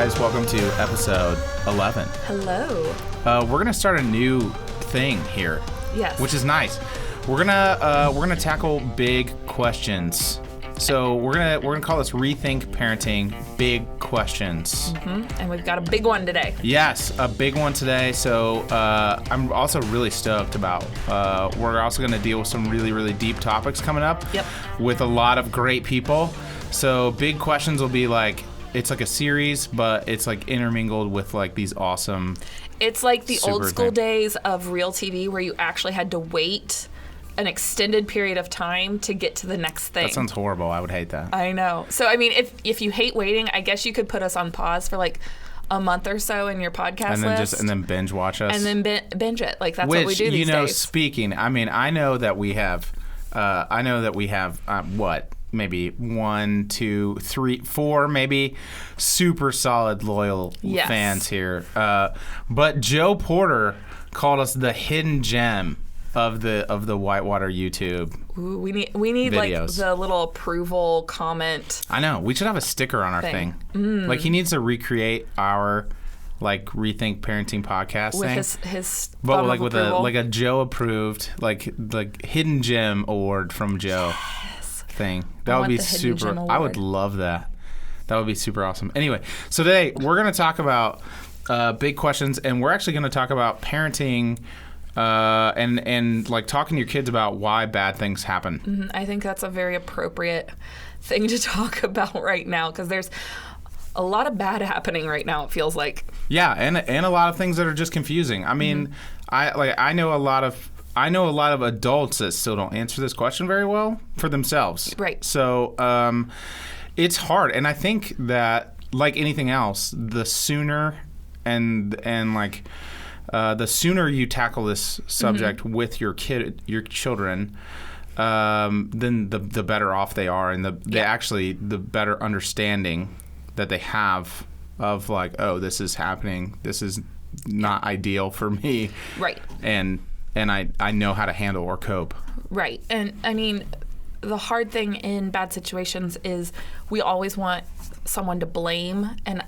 guys. Welcome to episode 11. Hello. We're gonna start a new thing here. Yes. Which is nice. We're gonna tackle big questions. So we're gonna call this Rethink Parenting Big Questions. And we've got a big one today. Yes, a big one today. So I'm also really stoked about. We're also gonna deal with some really deep topics coming up. Yep. With a lot of great people. So big questions will be like. It's like a series, but it's like intermingled with like these awesome. It's like the old school thing. days of real TV where you actually had to wait an extended period of time to get to the next thing. That sounds horrible. I would hate that. I know. So, I mean, if you hate waiting, I guess you could put us on pause for like a month or so in your podcast list. And then binge watch us. And then binge it. Like, that's Which, what we do these days. Speaking, I mean, I know that we have, what? Maybe 1, 2, 3, 4, maybe super solid, loyal fans here. But Joe Porter called us the hidden gem of the Whitewater YouTube. Ooh, we need videos. like the little approval comment. I know. We should have a sticker on our thing. Like he needs to recreate our like Rethink Parenting podcast with thing. his but thumb like of with approval. a Joe approved like hidden gem award from Joe. Thing. That would be super. I would love that. That would be super awesome. Anyway, so today we're going to talk about big questions, and we're actually going to talk about parenting and like talking to your kids about why bad things happen. I think that's a very appropriate thing to talk about right now because there's a lot of bad happening right now. It feels like. Yeah, and a lot of things that are just confusing. I mean, I know a lot of adults that still don't answer this question very well for themselves. Right. So it's hard, and I think that like anything else, the sooner the sooner you tackle this subject with your children, then the better off they are, and the better understanding that they have of like, oh, this is happening. This is not ideal for me. Right. And I know how to handle or cope. Right. And I mean, the hard thing in bad situations is we always want someone to blame and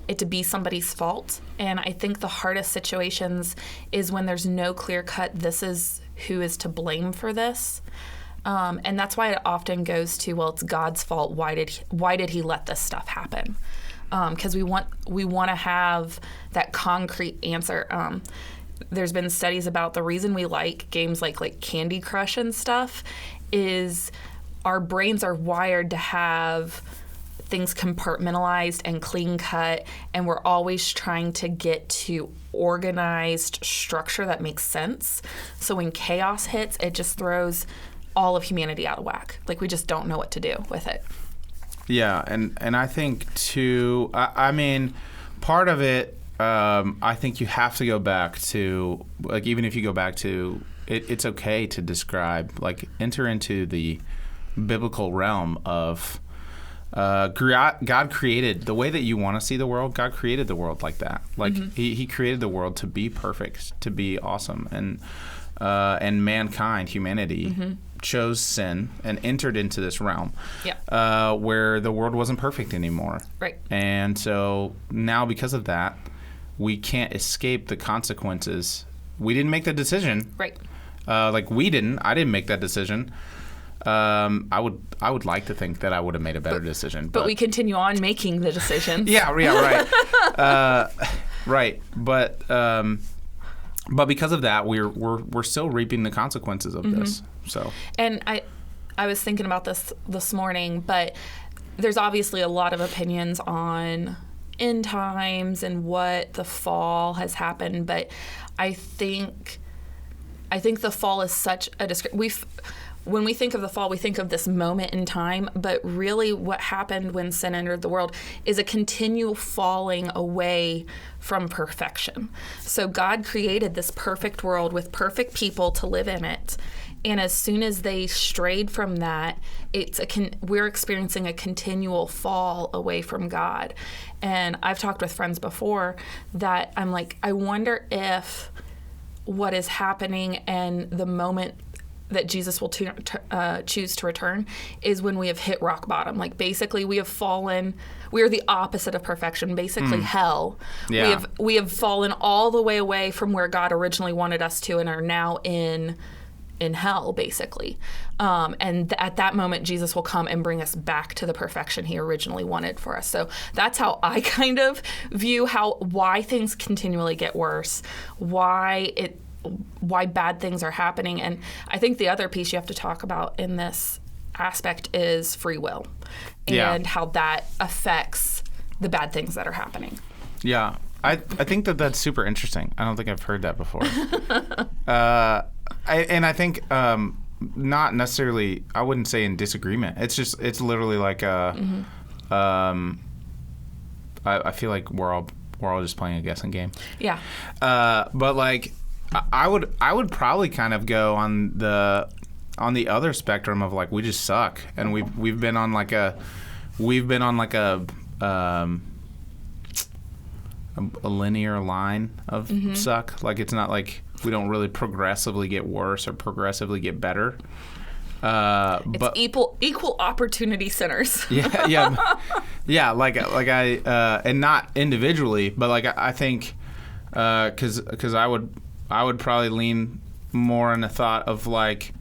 it to be somebody's fault. And I think the hardest situations is when there's no clear cut, this is who is to blame for this. And that's why it often goes to, well, it's God's fault. Why did he let this stuff happen? Because we want to have that concrete answer. There's been studies about the reason we like games like Candy Crush and stuff is our brains are wired to have things compartmentalized and clean cut, and we're always trying to get to organized structure that makes sense. So when chaos hits, it just throws all of humanity out of whack. Like we just don't know what to do with it. Yeah, and I think too, I mean, part of it, I think you have to go back to, like, even if you go back to, it's okay to describe, like, enter into the biblical realm of God created, the way that you want to see the world, God created the world like that. Like, he created the world to be perfect, to be awesome. And mankind, humanity, chose sin and entered into this realm where the world wasn't perfect anymore. Right. And so now because of that, we can't escape the consequences. We didn't make the decision. Right. I didn't make that decision. I would like to think that I would have made a better decision. But we continue on making the decisions. Yeah, right. Right. But because of that, we're still reaping the consequences of this. So. And I was thinking about this morning, but there's obviously a lot of opinions on end times and what the fall has happened, but I think the fall is such a when we think of the fall, we think of this moment in time, but really what happened when sin entered the world is a continual falling away from perfection. So God created this perfect world with perfect people to live in it. And as soon as they strayed from that, we're experiencing a continual fall away from God. And I've talked with friends before that I'm like, I wonder if what is happening and the moment that Jesus will choose to return is when we have hit rock bottom. Like basically we have fallen. We are the opposite of perfection. Basically hell. Yeah. We have fallen all the way away from where God originally wanted us to, and are now in hell, basically. And at that moment, Jesus will come and bring us back to the perfection he originally wanted for us. So that's how I kind of view why things continually get worse, why bad things are happening. And I think the other piece you have to talk about in this aspect is free will and how that affects the bad things that are happening. Yeah. I think that's super interesting. I don't think I've heard that before. I think not necessarily, I wouldn't say in disagreement. It's literally like I feel like we're all just playing a guessing game. Yeah. But like I would probably kind of go on the other spectrum of like we just suck, and we've been on like a linear line of suck. Like it's not like we don't really progressively get worse or progressively get better. But equal opportunity centers. yeah. Like I and not individually, but like I think because I would probably lean more in the thought of like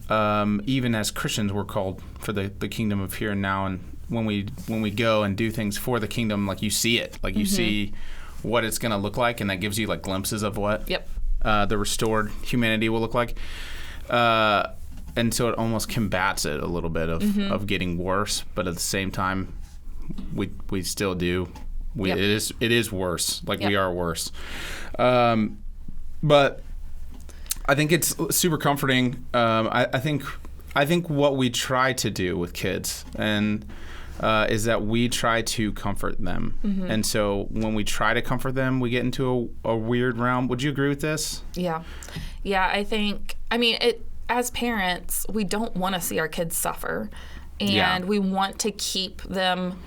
even as Christians we're called for the kingdom of here and now, and when we go and do things for the kingdom, like you see it, like you see what it's going to look like, and that gives you like glimpses of what the restored humanity will look like. And so it almost combats it a little bit of getting worse, but at the same time, we still do. It is worse. Like we are worse. But I think it's super comforting. I think what we try to do with kids is that we try to comfort them. And so when we try to comfort them, we get into a weird realm. Would you agree with this? Yeah. I mean, as parents, we don't want to see our kids suffer, and we want to keep them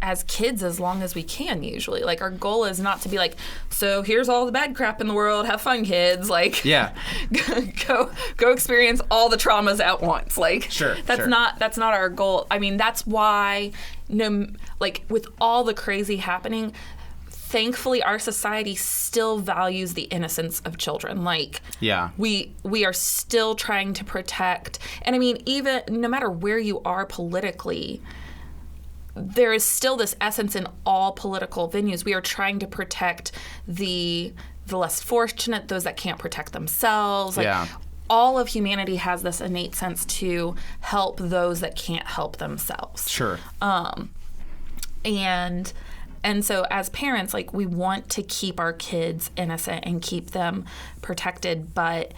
as kids as long as we can, usually. Like, our goal is not to be like, so here's all the bad crap in the world, have fun, kids. Like, go experience all the traumas at once. Like, that's not our goal. I mean, that's why, with all the crazy happening, thankfully our society still values the innocence of children. Like, we are still trying to protect. And I mean, even no matter where you are politically, there is still this essence in all political venues. We are trying to protect the less fortunate, those that can't protect themselves. Like, all of humanity has this innate sense to help those that can't help themselves. Sure. And so as parents, like, we want to keep our kids innocent and keep them protected, but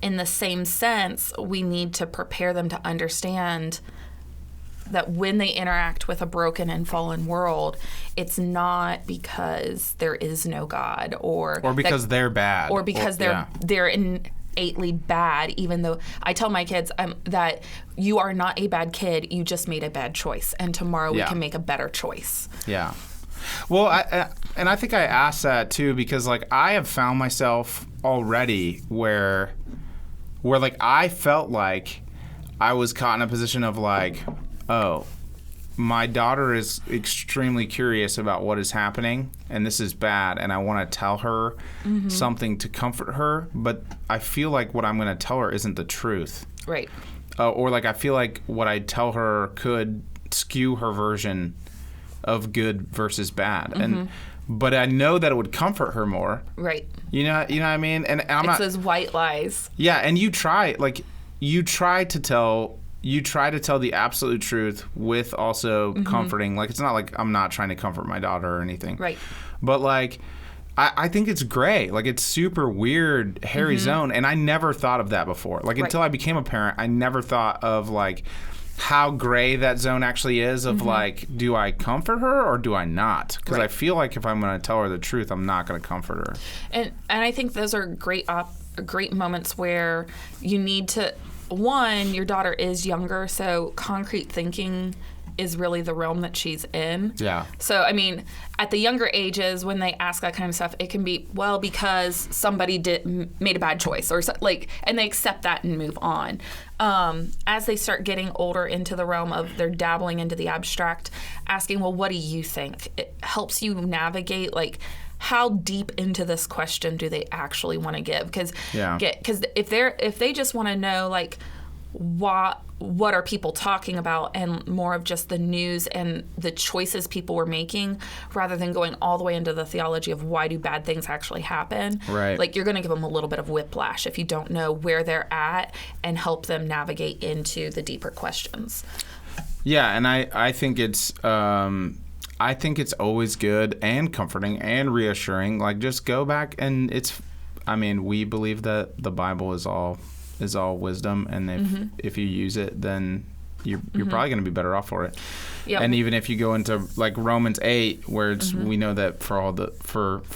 in the same sense, we need to prepare them to understand that when they interact with a broken and fallen world, it's not because there is no God or because they're bad, or because they're innately bad. Even though I tell my kids that you are not a bad kid, you just made a bad choice, and tomorrow we can make a better choice. Yeah. Well, I think I asked that too because like I have found myself already where like I felt like I was caught in a position of like, oh, my daughter is extremely curious about what is happening, and this is bad, and I want to tell her something to comfort her, but I feel like what I'm going to tell her isn't the truth. Right. Or like I feel like what I tell her could skew her version of good versus bad. But I know that it would comfort her more. Right. You know what I mean? And I'm it's those white lies. Yeah, and you try to tell the absolute truth with also comforting. Like, it's not like I'm not trying to comfort my daughter or anything. Right. But, like, I think it's gray. Like, it's super weird, hairy zone. And I never thought of that before. Like, until I became a parent, I never thought of, like, how gray that zone actually is of, like, do I comfort her or do I not? Because I feel like if I'm going to tell her the truth, I'm not going to comfort her. And I think those are great moments where you need to... One, your daughter is younger, so concrete thinking is really the realm that she's in. Yeah. So, I mean, at the younger ages, when they ask that kind of stuff, it can be, well, because somebody made a bad choice, or and they accept that and move on. As they start getting older into the realm of they're dabbling into the abstract, asking, well, what do you think? It helps you navigate, like, how deep into this question do they actually want to give? Because if they just want to know, like, what are people talking about, and more of just the news and the choices people were making, rather than going all the way into the theology of why do bad things actually happen. Right. Like, you're going to give them a little bit of whiplash if you don't know where they're at and help them navigate into the deeper questions. Yeah, and I think it's always good and comforting and reassuring. Like, just go back, and we believe that the Bible is all wisdom, and if you use it, then you're probably going to be better off for it. Yep. And even if you go into like Romans 8, where we know that for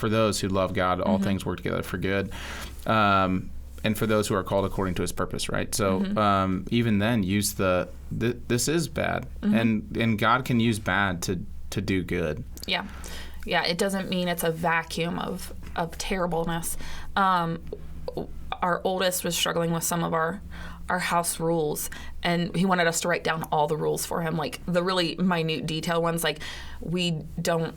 those who love God, all things work together for good, and for those who are called according to His purpose, right? So even then, use this is bad, and God can use bad to do good. Yeah. It doesn't mean it's a vacuum of terribleness. Our oldest was struggling with some of our house rules, and he wanted us to write down all the rules for him, like the really minute detail ones, like we don't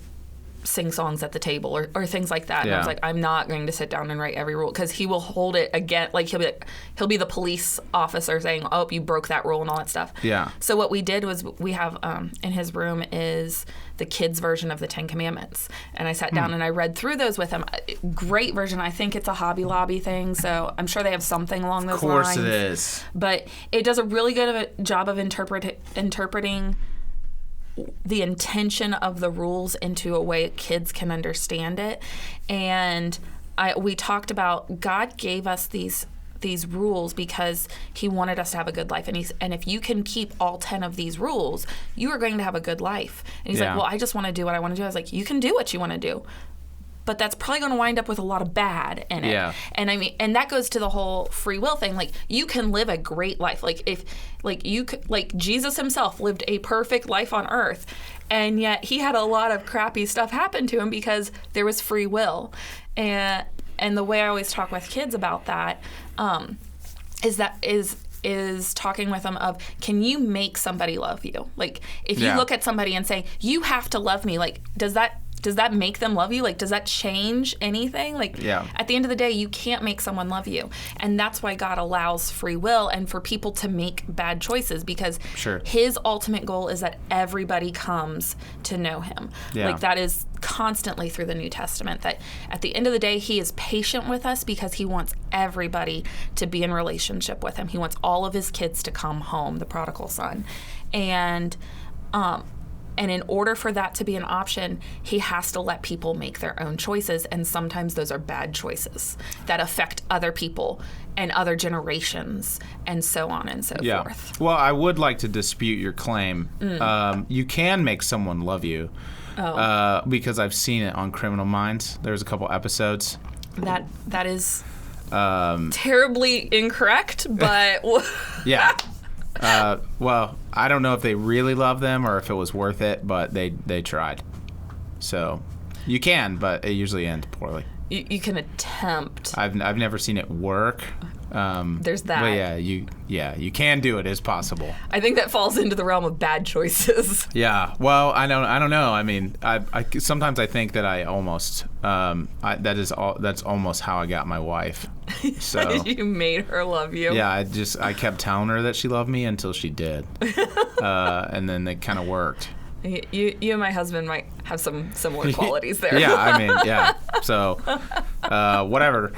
sing songs at the table or things like that. And I was like, I'm not going to sit down and write every rule, because he will hold it again. Like he'll be the police officer saying, oh, you broke that rule and all that stuff. Yeah. So what we did was we have in his room is the kids' version of the Ten Commandments. And I sat down and I read through those with him. Great version. I think it's a Hobby Lobby thing, so I'm sure they have something along those lines. Of course it is. But it does a really good of a job of interpreting the intention of the rules into a way kids can understand it. And we talked about God gave us these rules because He wanted us to have a good life, and if you can keep all 10 of these rules, you are going to have a good life. And He's like, well, I just want to do what I want to do. I was like, you can do what you want to do, but that's probably going to wind up with a lot of bad in it. Yeah. And I mean, and that goes to the whole free will thing. Like, you can live a great life. Like Jesus Himself lived a perfect life on earth, and yet He had a lot of crappy stuff happen to Him because there was free will. And the way I always talk with kids about that is talking with them of, can you make somebody love you? Like, if you look at somebody and say, you have to love me, like, does that make them love you? Like, does that change anything? Like, at the end of the day, you can't make someone love you. And that's why God allows free will and for people to make bad choices, because His ultimate goal is that everybody comes to know Him. Yeah. Like, that is constantly through the New Testament, that at the end of the day, He is patient with us because He wants everybody to be in relationship with Him. He wants all of His kids to come home, the prodigal son. And in order for that to be an option, He has to let people make their own choices. And sometimes those are bad choices that affect other people and other generations and so on and so forth. Well, I would like to dispute your claim. You can make someone love you because I've seen it on Criminal Minds. There's a couple episodes. That is terribly incorrect, but... Yeah. Well, I don't know if they really love them or if it was worth it, but they tried. So you can, but it usually ends poorly. You can attempt. I've never seen it work. There's that. But you can do it. It's possible. I think that falls into the realm of bad choices. Yeah. Well, I don't know. I mean, I sometimes I think that I almost that's almost how I got my wife. So you made her love you. Yeah. I kept telling her that she loved me until she did, and then it kind of worked. You and my husband might have some similar qualities there. Yeah. I mean, yeah. So whatever.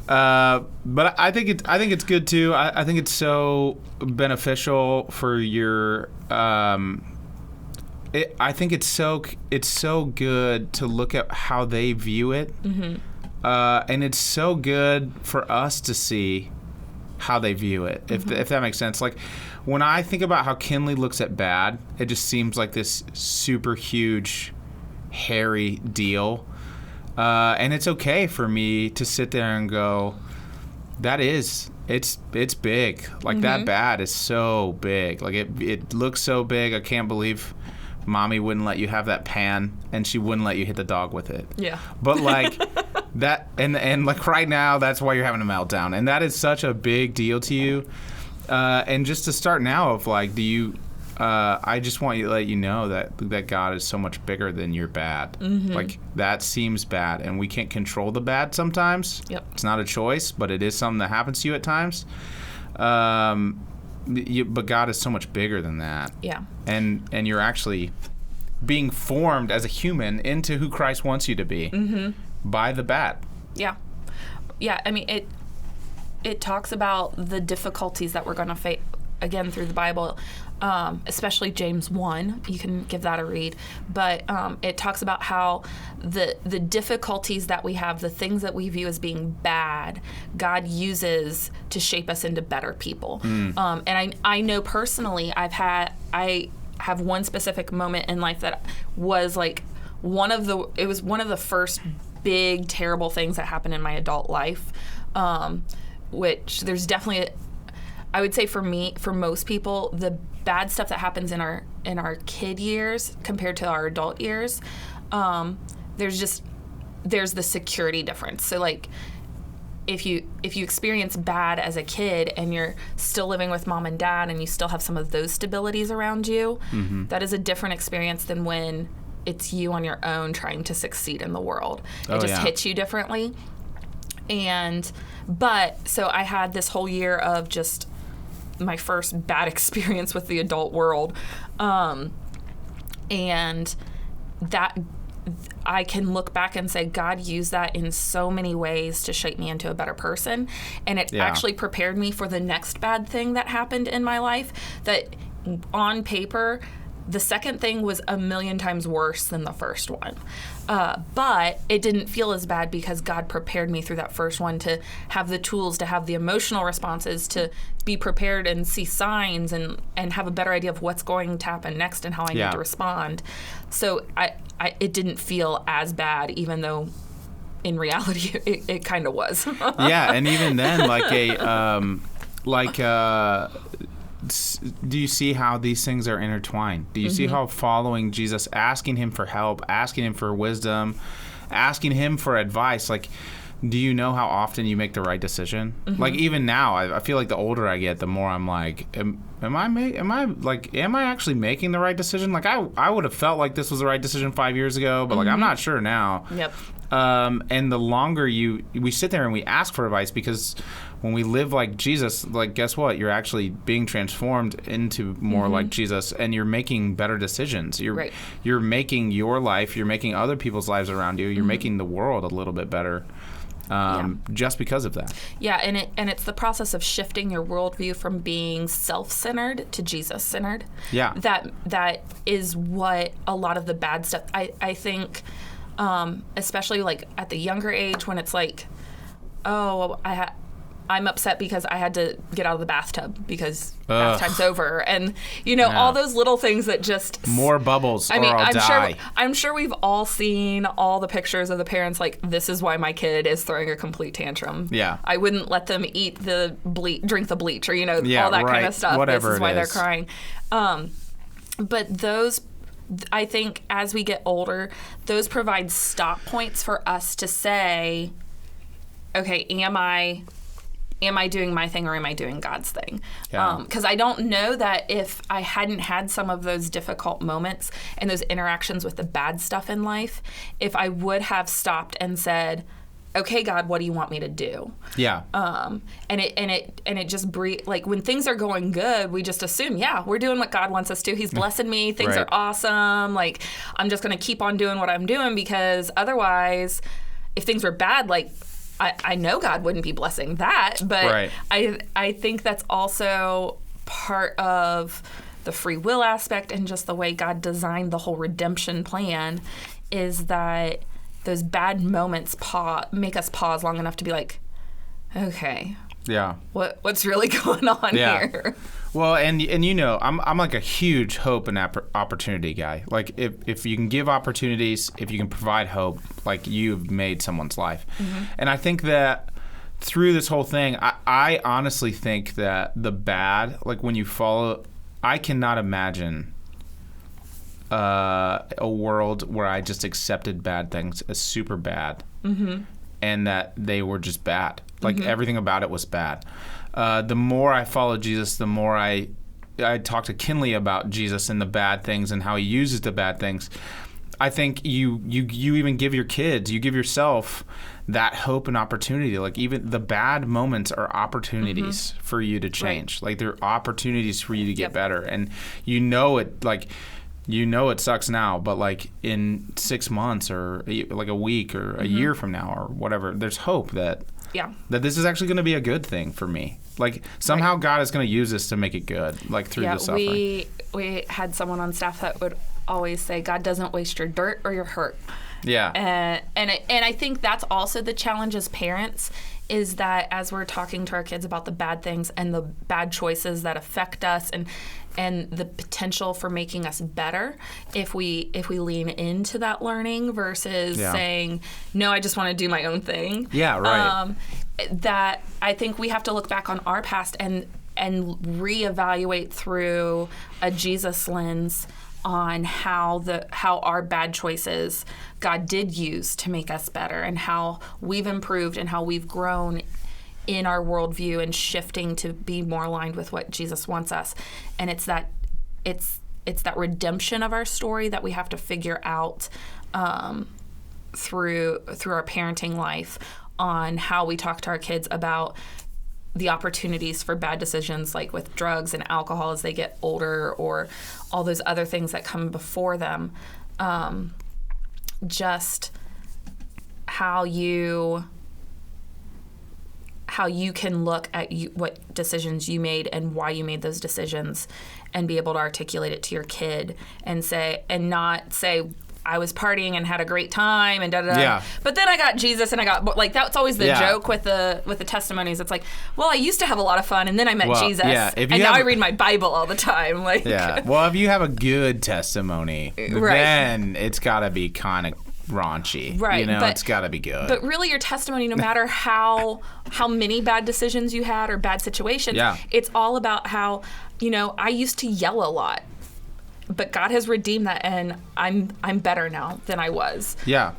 But I think it's good too. I think it's so beneficial for your. I think it's so good to look at how they view it, and it's so good for us to see how they view it. If that makes sense. Like, when I think about how Kinley looks at bad, it just seems like this super huge, hairy deal. And it's okay for me to sit there and go, it's big. Like that bad is so big. Like it looks so big. I can't believe mommy wouldn't let you have that pan and she wouldn't let you hit the dog with it. Yeah. But like that, and like right now, that's why you're having a meltdown. And that is such a big deal to you. And just to start now of like, I just want you to let you know that God is so much bigger than your bad. Like that seems bad and we can't control the bad sometimes. Yep. It's not a choice, but it is something that happens to you at times. But God is so much bigger than that. Yeah. And you're actually being formed as a human into who Christ wants you to be by the bad. Yeah. Yeah. I mean, it talks about the difficulties that we're going to face, again, through the Bible, especially James 1. You can give that a read. But it talks about how the difficulties that we have, the things that we view as being bad, God uses to shape us into better people. And I know personally, I have one specific moment in life that was like one of the first big, terrible things that happened in my adult life, which there's definitely I would say for most people, the bad stuff that happens in our kid years compared to our adult years, there's the security difference. So like, if you experience bad as a kid and you're still living with mom and dad and you still have some of those stabilities around you, that is a different experience than when it's you on your own trying to succeed in the world. It just hits you differently. But so I had this whole year of just my first bad experience with the adult world. And that I can look back and say God used that in so many ways to shape me into a better person. And it actually prepared me for the next bad thing that happened in my life, that on paper, the second thing was 1,000,000 times worse than the first one. But it didn't feel as bad because God prepared me through that first one to have the tools, to have the emotional responses, to be prepared and see signs and have a better idea of what's going to happen next and how I need to respond. So it didn't feel as bad, even though in reality it kind of was. Yeah, and even then, do you see how these things are intertwined? Do you see how following Jesus, asking him for help, asking him for wisdom, asking him for advice, like, do you know how often you make the right decision? Like even now, I feel like the older I get, the more I'm like, am I actually making the right decision? Like I would have felt like this was the right decision 5 years ago, but like I'm not sure now. Yep. And the longer we sit there and we ask for advice, because when we live like Jesus, like guess what? You're actually being transformed into more like Jesus, and you're making better decisions. You're making your life, you're making other people's lives around you, you're making the world a little bit better. Just because of that. Yeah, and it's the process of shifting your worldview from being self-centered to Jesus-centered. Yeah. That is what a lot of the bad stuff, I think, especially like at the younger age when it's like, oh, I'm upset because I had to get out of the bathtub because bath time's over, and all those little things that just more bubbles. I'll die. I'm sure we've all seen all the pictures of the parents like, this is why my kid is throwing a complete tantrum. Yeah, I wouldn't let them eat the drink the bleach, or all that kind of stuff. Whatever this is why it they're is. crying. But those, I think, as we get older, those provide stop points for us to say, okay, am I doing my thing or am I doing God's thing? Because I don't know that if I hadn't had some of those difficult moments and those interactions with the bad stuff in life, if I would have stopped and said, okay, God, what do you want me to do? Yeah. And it just like when things are going good, we just assume, we're doing what God wants us to. He's blessing me. Things are awesome. Like, I'm just going to keep on doing what I'm doing, because otherwise, if things were bad, like, I know God wouldn't be blessing that, but I think that's also part of the free will aspect and just the way God designed the whole redemption plan, is that those bad moments make us pause long enough to be like, okay, what's really going on here? Well, and I'm like a huge hope and opportunity guy. Like if you can give opportunities, if you can provide hope, like you've made someone's life. And I think that through this whole thing, I honestly think that the bad, like when you follow, I cannot imagine a world where I just accepted bad things as super bad, and that they were just bad. Like everything about it was bad. The more I follow Jesus, the more I talk to Kinley about Jesus and the bad things and how he uses the bad things. I think you even give your kids, you give yourself that hope and opportunity. Like even the bad moments are opportunities for you to change. Right. Like they're opportunities for you to get better. And you know it sucks now, but like in 6 months or like a week or a year from now or whatever, there's hope that this is actually going to be a good thing for me. Like somehow God is going to use this to make it good, like through the suffering. We had someone on staff that would always say, God doesn't waste your dirt or your hurt. Yeah. And I think that's also the challenge as parents, is that as we're talking to our kids about the bad things and the bad choices that affect us and the potential for making us better, if we lean into that learning versus saying, no, I just want to do my own thing. Yeah, right. That I think we have to look back on our past and reevaluate through a Jesus lens on how our bad choices God did use to make us better, and how we've improved and how we've grown in our worldview and shifting to be more aligned with what Jesus wants us. And it's that redemption of our story that we have to figure out through our parenting life, on how we talk to our kids about the opportunities for bad decisions, like with drugs and alcohol as they get older, or all those other things that come before them. Just how you can look at what decisions you made and why you made those decisions, and be able to articulate it to your kid and not say, I was partying and had a great time and da-da-da. Yeah. But then I got Jesus and I got, like, that's always the joke with the testimonies. It's like, well, I used to have a lot of fun and then I met Jesus. Yeah, and now I read my Bible all the time. Like, yeah. Well, if you have a good testimony, then it's got to be kind of raunchy. Right. It's got to be good. But really your testimony, no matter how many bad decisions you had or bad situations, it's all about how, I used to yell a lot. But God has redeemed that, and I'm better now than I was. Yeah,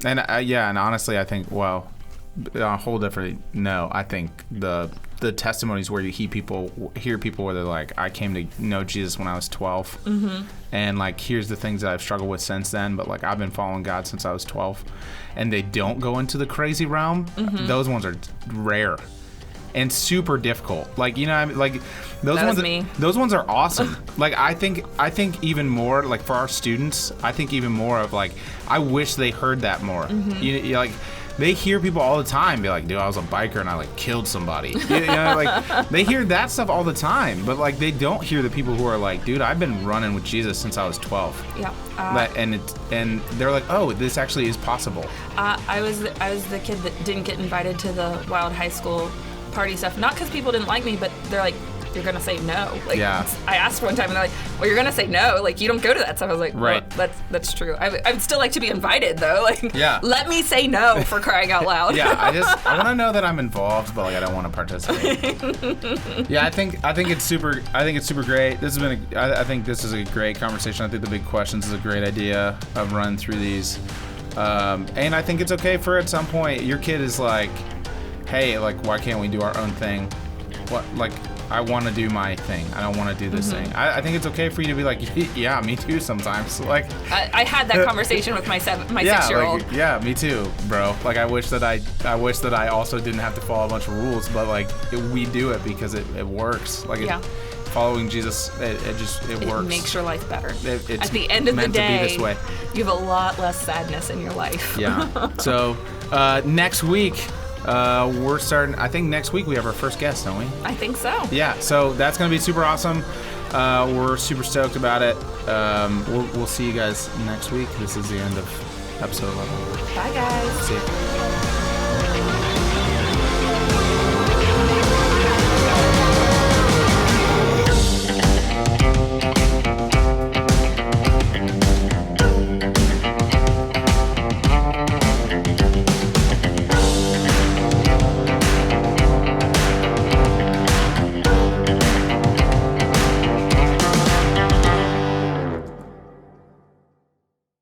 and and honestly, I think a whole different. No, I think the testimonies where you hear people where they're like, I came to know Jesus when I was 12, and like here's the things that I've struggled with since then, but like I've been following God since I was 12, and they don't go into the crazy realm. Those ones are rare and super difficult. Like like. Those ones are awesome. Like I think even more, like for our students, I think even more of like, I wish they heard that more. You like they hear people all the time be like, dude, I was a biker and I like killed somebody. Like they hear that stuff all the time, but like they don't hear the people who are like, dude, I've been running with Jesus since I was 12. Yeah. And they're like, oh, this actually is possible. I was the kid that didn't get invited to the Wild High School party stuff, not because people didn't like me, but they're like, you're going to say no. Like, I asked one time and they're like, well, you're going to say no. Like, you don't go to that stuff. I was like, right. Well, that's true. I'd still like to be invited, though. Like, let me say no, for crying out loud. I want to know that I'm involved, but like, I don't want to participate. I think it's super great. This has been I think this is a great conversation. I think the big questions is a great idea of running through these. And I think it's okay for at some point your kid is like, hey, like, why can't we do our own thing? I want to do my thing. I don't want to do this thing. I think it's okay for you to be like, yeah, me too sometimes. Like I had that conversation with my 6-year-old. Like, yeah, me too, bro. Like I wish that I also didn't have to follow a bunch of rules, but like we do it because it works. Like following Jesus, it works. It makes your life better. At the end of the day, to be this way. You have a lot less sadness in your life. Yeah. So next week. We're starting, I think next week we have our first guest, don't we? I think so. Yeah, so that's going to be super awesome. We're super stoked about it. We'll see you guys next week. This is the end of episode 11. Bye, guys. See you.